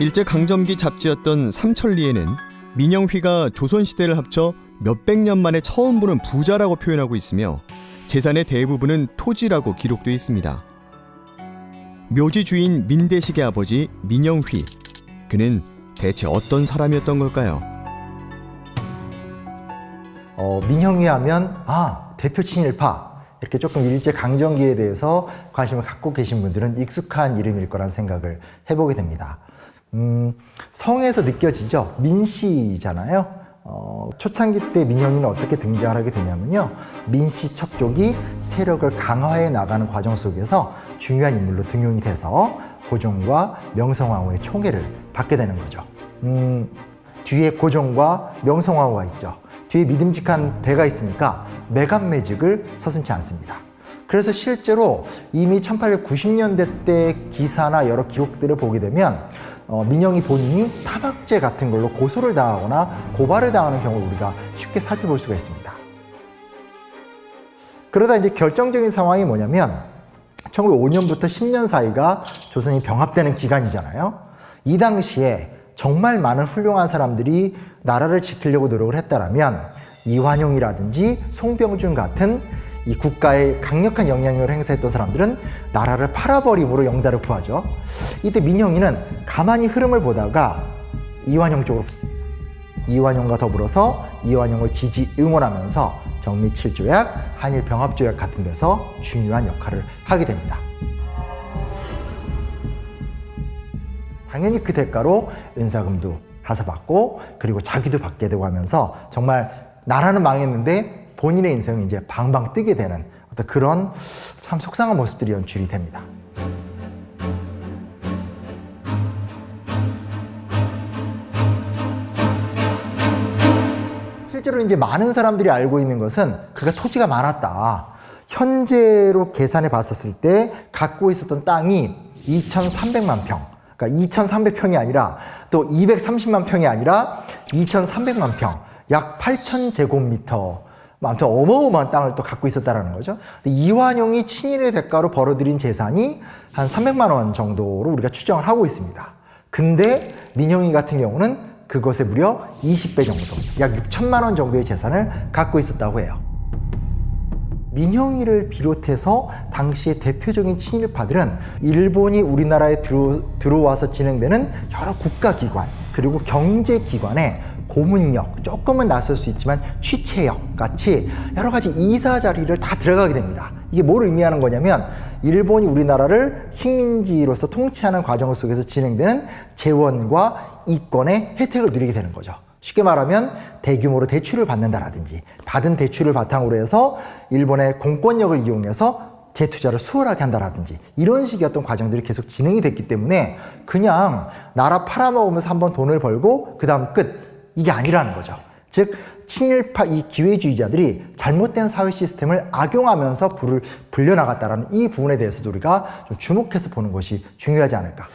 일제강점기 잡지였던 삼천리에는 민영휘가 조선시대를 합쳐 몇백 년 만에 처음 보는 부자라고 표현하고 있으며 재산의 대부분은 토지라고 기록되어 있습니다. 묘지 주인 민대식의 아버지 민영휘, 그는 대체 어떤 사람이었던 걸까요? 민영휘 하면 대표 친일파, 이렇게 조금 일제강점기에 대해서 관심을 갖고 계신 분들은 익숙한 이름일 거란 생각을 해보게 됩니다. 성에서 느껴지죠? 민씨잖아요. 초창기 때 민영휘는 어떻게 등장을 하게 되냐면요, 민씨 척족이 세력을 강화해 나가는 과정 속에서 중요한 인물로 등용이 돼서 고종과 명성황후의 총애를 받게 되는 거죠. 뒤에 고종과 명성황후가 있죠. 뒤에 믿음직한 배가 있으니까 매간매직을 서슴지 않습니다. 그래서 실제로 이미 1890년대 때 기사나 여러 기록들을 보게 되면 민영휘 본인이 타박죄 같은 걸로 고소를 당하거나 고발을 당하는 경우를 우리가 쉽게 살펴볼 수가 있습니다. 그러다 이제 결정적인 상황이 뭐냐면 1905년부터 10년 사이가 조선이 병합되는 기간이잖아요. 이 당시에 정말 많은 훌륭한 사람들이 나라를 지키려고 노력을 했다라면 이완용이라든지 송병준 같은 이 국가에 강력한 영향력을 행사했던 사람들은 나라를 팔아버림으로 영달을 구하죠. 이때 민영휘는 가만히 흐름을 보다가 이완용 쪽으로 붙습니다. 이완용과 더불어서 이완용을 지지 응원하면서 정미칠조약, 한일병합조약 같은 데서 중요한 역할을 하게 됩니다. 당연히 그 대가로 은사금도 하사받고 그리고 자기도 받게 되고 하면서 정말 나라는 망했는데 본인의 인생이 이제 방방 뜨게 되는 어떤 그런 참 속상한 모습들이 연출이 됩니다. 실제로 이제 많은 사람들이 알고 있는 것은 그가 토지가 많았다. 현재로 계산해 봤었을 때 갖고 있었던 땅이 2,300만 평. 그러니까 2,300평이 아니라 또 230만 평이 아니라 2,300만 평. 약 8,000제곱미터. 아무튼 어마어마한 땅을 또 갖고 있었다는 거죠. 이완용이 친일의 대가로 벌어들인 재산이 한 300만 원 정도로 우리가 추정을 하고 있습니다. 근데 민영휘 같은 경우는 그것의 무려 20배 정도, 약 6천만 원 정도의 재산을 갖고 있었다고 해요. 민영휘를 비롯해서 당시의 대표적인 친일파들은 일본이 우리나라에 들어와서 진행되는 여러 국가기관 그리고 경제기관에 고문역, 조금은 낯설 수 있지만 취체역 같이 여러 가지 이사 자리를 다 들어가게 됩니다. 이게 뭘 의미하는 거냐면 일본이 우리나라를 식민지로서 통치하는 과정 속에서 진행되는 재원과 이권의 혜택을 누리게 되는 거죠. 쉽게 말하면 대규모로 대출을 받는다라든지 받은 대출을 바탕으로 해서 일본의 공권력을 이용해서 재투자를 수월하게 한다라든지 이런 식의 어떤 과정들이 계속 진행이 됐기 때문에 그냥 나라 팔아먹으면서 한번 돈을 벌고 그 다음 끝, 이게 아니라는 거죠. 즉 친일파 이 기회주의자들이 잘못된 사회 시스템을 악용하면서 불을 불려나갔다는 이 부분에 대해서도 우리가 좀 주목해서 보는 것이 중요하지 않을까.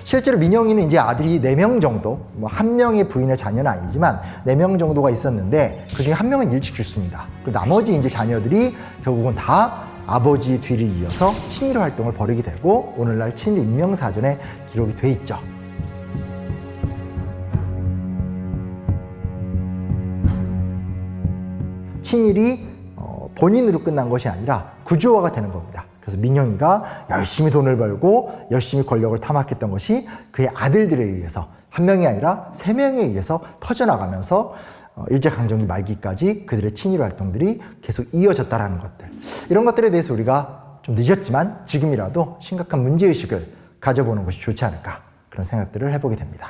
실제로 민영휘는 이제 아들이 4명 정도, 뭐 1명의 부인의 자녀는 아니지만 4명 정도가 있었는데 그 중에 1명은 일찍 죽습니다. 그리고 나머지 이제 자녀들이 결국은 다 아버지 뒤를 이어서 친일 활동을 벌이게 되고 오늘날 친일 인명사전에 기록이 돼 있죠. 친일이 본인으로 끝난 것이 아니라 구조화가 되는 겁니다. 그래서 민영휘가 열심히 돈을 벌고 열심히 권력을 탐악했던 것이 그의 아들들에 의해서 1명이 아니라 3명에 의해서 퍼져나가면서 일제강점기 말기까지 그들의 친일 활동들이 계속 이어졌다는 것들, 이런 것들에 대해서 우리가 좀 늦었지만 지금이라도 심각한 문제의식을 가져보는 것이 좋지 않을까, 그런 생각들을 해보게 됩니다.